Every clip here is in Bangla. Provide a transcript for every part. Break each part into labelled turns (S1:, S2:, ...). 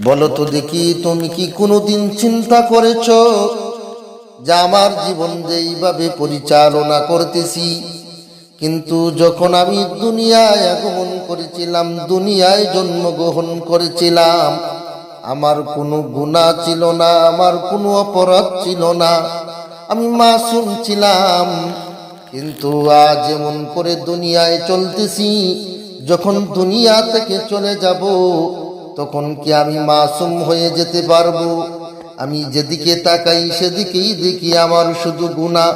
S1: বলো তো দেখি, তুমি কি কোনোদিন চিন্তা করেছো যে আমার জীবন যেইভাবে পরিচালনা করতেছি, কিন্তু যখন আমি দুনিয়ায় আগমন করেছিলাম, দুনিয়ায় জন্মগ্রহণ করেছিলাম, আমার কোনো গুনাহ ছিল না, আমার কোনো অপরাধ ছিল না, আমি মাসুম ছিলাম। কিন্তু আজ এমন করে দুনিয়ায় চলতেছি, যখন দুনিয়া থেকে চলে যাব তখন কি আমি মাসুম হয়ে যেতে পারবো? আমি যেদিকে তাকাই সেদিকেই দেখি আমার শুধু গুনাহ।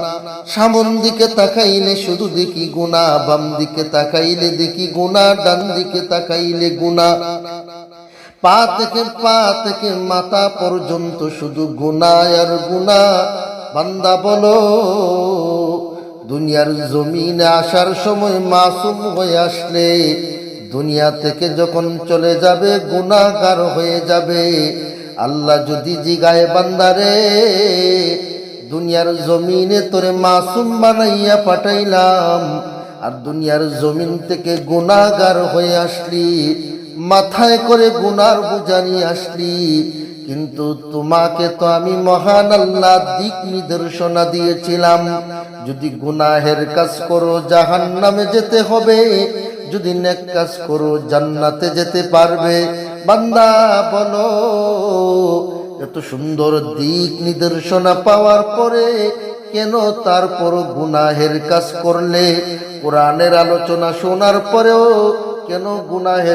S1: সামন দিকে তাকাইলে শুধু দেখি গুনাহ, বাম দিকে তাকাইলে দেখি গুনাহ, ডান দিকে তাকাইলে গুনাহ। পা থেকে মাথা পর্যন্ত শুধু গুনাহ আর গুনাহ। বান্দা বলো, দুনিয়ার জমিনে আসার সময় মাসুম হয়ে আসলে, দুনিয়া থেকে যখন চলে যাবে গুনাহগার হয়ে যাবে। আল্লাহ যদি জিগায়, বান্দারে দুনিয়ার জমিনে তোরে মাসুম বানাইয়া পাঠাইলাম, আর দুনিয়ার জমিন থেকে গুনাহগার হয়ে আসলি, মাথায় করে গুনার বোঝা নিয়ে আসলি, কিন্তু তোমাকে তো আমি মহান আল্লাহ দিক নির্দেশনা দিয়েছিলাম, যদি গুনাহের কাজ করো জাহান্নামে যেতে হবে, যদি নেক কাজ করো জান্নাতে যেতে পারবে। বান্দা বলো, এত সুন্দর দিক নির্দেশনা পাওয়ার পরে কেন তারপর গুনাহের কাজ করলে? কোরআনের আলোচনা শোনার পরেও কেন গুনাহের